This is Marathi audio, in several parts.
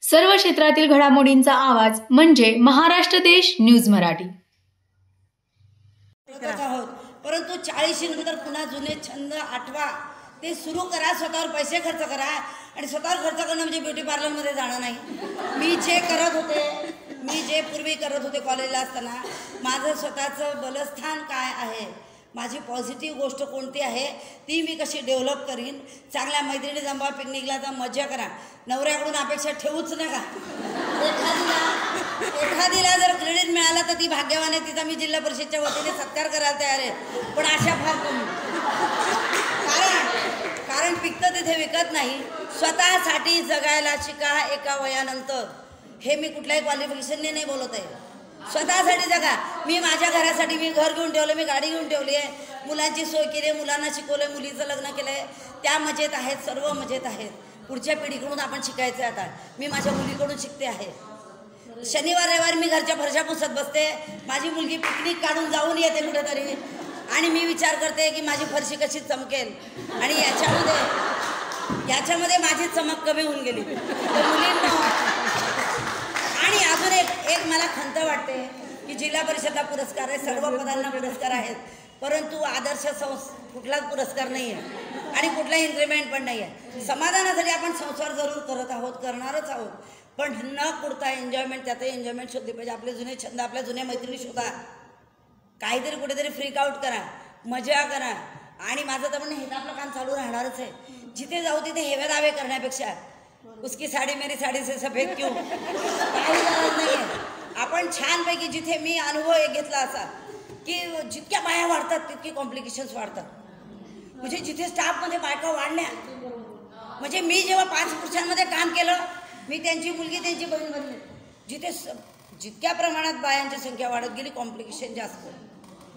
सर्व क्षेत्रातील घडामोडींचा आवाज म्हणजे महाराष्ट्र देश न्यूज मराठी। परंतु 40 नंतर पुन्हा जुने छंद आठवा, ते सुरू करा, स्वतःवर पैसे खर्च करा। आणि स्वतःवर खर्च करणं म्हणजे ब्युटी पार्लरमध्ये जाणं नाही। मी जे पूर्वी करत होते कॉलेजला असताना, माझं स्वतःचं बलस्थान काय आहे, माझी पॉझिटिव्ह गोष्ट कोणती आहे, ती मी कशी डेव्हलप करीन। चांगल्या मैत्रिणी जमा, पिकनिकला जा, मजा करा। नवऱ्याकडून अपेक्षा ठेवूच नका। एखादीला जर क्रेडिट मिळालं तर ती भाग्यवान आहे, तिचा मी जिल्हा परिषदच्या वतीने सत्कार करायला तयार आहे। पण अशा फार कमी, कारण पिकतं तिथे विकत नाही। स्वतःसाठी जगायला शिका एका वयानंतर। हे मी कुठल्याही क्वालिफिकेशनने नाही बोलत आहे। स्वतःसाठी जगा। मी माझ्या घरासाठी मी घर घेऊन ठेवलं, मी गाडी घेऊन ठेवली आहे, मुलांची सोय केली आहे, मुलांना शिकवलं, मुलीचं लग्न केलं आहे, त्या मजेत आहेत, सर्व मजेत आहेत। पुढच्या पिढीकडून आपण शिकायचं आहे। आता मी माझ्या मुलीकडून शिकते आहे। शनिवार रविवार मी घरच्या फरशा पुसत बसते, माझी मुलगी पिकनिक काढून जाऊन येते कुठेतरी, आणि मी विचार करते की माझी फरशी कशी चमकेल। आणि याच्यामध्ये माझी चमक कमी होऊन गेली। मुलींना आणि अजून एक मला खंत वाटते की जिल्हा परिषदला पुरस्कार आहे, सर्व पदांना पुरस्कार आहेत, परंतु आदर्श कुठलाच पुरस्कार नाही आहे आणि कुठला इन्क्रीमेंट पण नाही आहे। समाधानासाठी आपण संसार जरूर करत आहोत, करणारच आहोत, पण न कुठता एन्जॉयमेंट, त्यातही एन्जॉयमेंट शोधली पाहिजे। आपले जुने छंद, आपल्या जुन्या मैत्रिणी शोधा, काहीतरी कुठेतरी फ्रीक आउट करा, मजा करा। आणि माझं तर म्हणणं हे आपलं काम चालू राहणारच आहे। जिथे जाऊ तिथे हेवे दावे करण्यापेक्षा उसकी साडी मेरी साडी से सफेद क्यों, काही गरज नाही आहे। आपण छानपैकी, जिथे मी अनुभव एक घेतला असा की जितक्या बाया वाढतात तितकी कॉम्प्लिकेशन्स वाढतात। म्हणजे जिथे स्टाफमध्ये बायका वाढल्या, म्हणजे मी जेव्हा 5 पुरुषांमध्ये काम केलं, मी त्यांची मुलगी त्यांची बहीण बनली। जितक्या प्रमाणात बायांची संख्या वाढत गेली, कॉम्प्लिकेशन जास्त।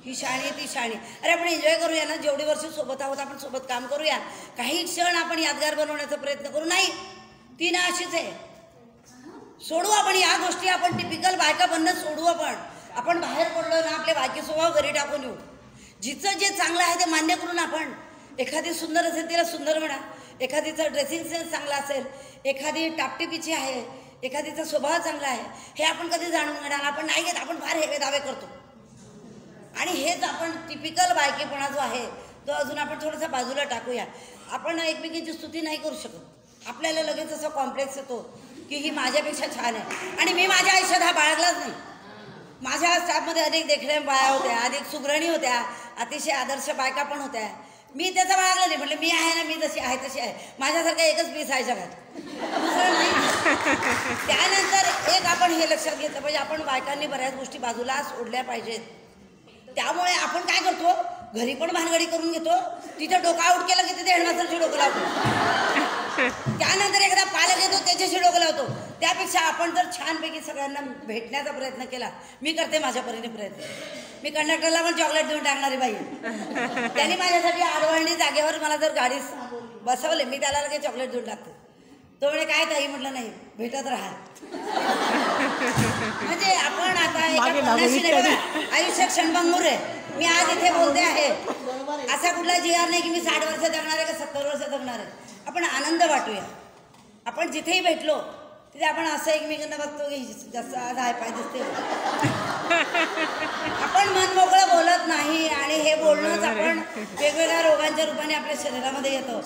ही शाणी ती शाणी। अरे आपण एन्जॉय करूया ना, जेवढी वर्ष सोबत आहोत आपण सोबत काम करूया, काही क्षण आपण यादगार बनवण्याचा प्रयत्न करू। नाही, ती ना अशीच आहे, सोडू आपण या गोष्टी। आपण टिपिकल बायका बनणं सोडू। आपण बाहेर पडलो ना, आपले बायकी स्वभाव घरी टाकून येऊ। जिचं जे चांगलं आहे ते मान्य करून आपण, एखादी सुंदर असेल तिला सुंदर म्हणा, एखादीचा ड्रेसिंग सेन्स चांगला असेल, एखादी टापटिपीची आहे, एखादीचा स्वभाव चांगला आहे, हे आपण कधी जाणून घेणार? आपण नाही घेत, आपण फार हेवे दावे करतो। आणि हेच आपण टिपिकल बायकेपणा जो आहे तो अजून आपण थोडासा बाजूला टाकूया। आपण एकमेकींची स्तुती नाही करू शकत। आपल्याला लगेच असं कॉम्प्लेक्स येतो की ही माझ्यापेक्षा छान आहे। आणि मी माझ्या आयुष्यात हा बाळगलाच नाही। माझ्या स्टाफमध्ये अनेक देखण्या बाया होत्या, अनेक सुग्रणी होत्या, अतिशय आदर्श बायका पण होत्या। मी त्याचा बाळगला नाही। म्हटलं मी आहे ना, मी जशी आहे तशी आहे, माझ्यासारखा एकच पीस आहे जगात, दुसरं नाही। त्यानंतर एक आपण हे लक्षात घेतलं पाहिजे, आपण बायकांनी बऱ्याच गोष्टी बाजूला सोडल्या पाहिजेत। त्यामुळे आपण काय करतो, घरी पण भानगडी करून घेतो, तिथं डोकं आउट केलं की तिथे हेडमास्टरची डोकं लावतो, त्यानंतर एकदा पालक येतो त्याच्याशी डोकं लावतो। त्यापेक्षा आपण जर छानपैकी सगळ्यांना भेटण्याचा प्रयत्न केला, मी करते माझ्या परीने प्रयत्न। मी कंडक्टरला पण चॉकलेट देऊन टाकणारी बाई। त्यांनी माझ्यासाठी आडवळणी जागेवर मला जर गाडीत बसवले, मी त्याला लगेच चॉकलेट देऊन टाकते। तो म्हणे काय ताई? म्हटलं नाही, भेटत राहा। म्हणजे आपण आता आयुष्य क्षणभंगूर आहे। मी आज इथे बोलते आहे, असा कुठला जिहार नाही की मी 60 वर्ष जगणार आहे का 70 वर्ष जगणार आहे। आपण आनंद वाटूया। आपण जिथेही भेटलो तिथे आपण असं एकमेकांना बघतो की जसं आज हाय पाय दिसते। आपण मन मोकळं बोलत नाही, आणि हे बोलणंच आपण वेगवेगळ्या रोगांच्या रूपाने आपल्या शरीरामध्ये येतो।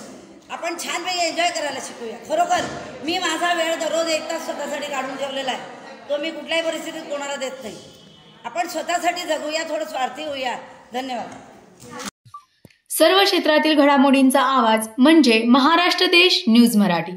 आपण छानपैकी एन्जॉय करायला शिकूया। खरोखर मी माझा वेळ दररोज 1 तास स्वतःसाठी काढून ठेवलेला आहे, तो मी कुठल्याही परिस्थितीत कोणाला देत नाही। आपण स्वतःसाठी जगूया, थोडं स्वार्थी होऊया। धन्यवाद। सर्व क्षेत्रातील घडामोडींचा आवाज म्हणजे महाराष्ट्र देश न्यूज मराठी।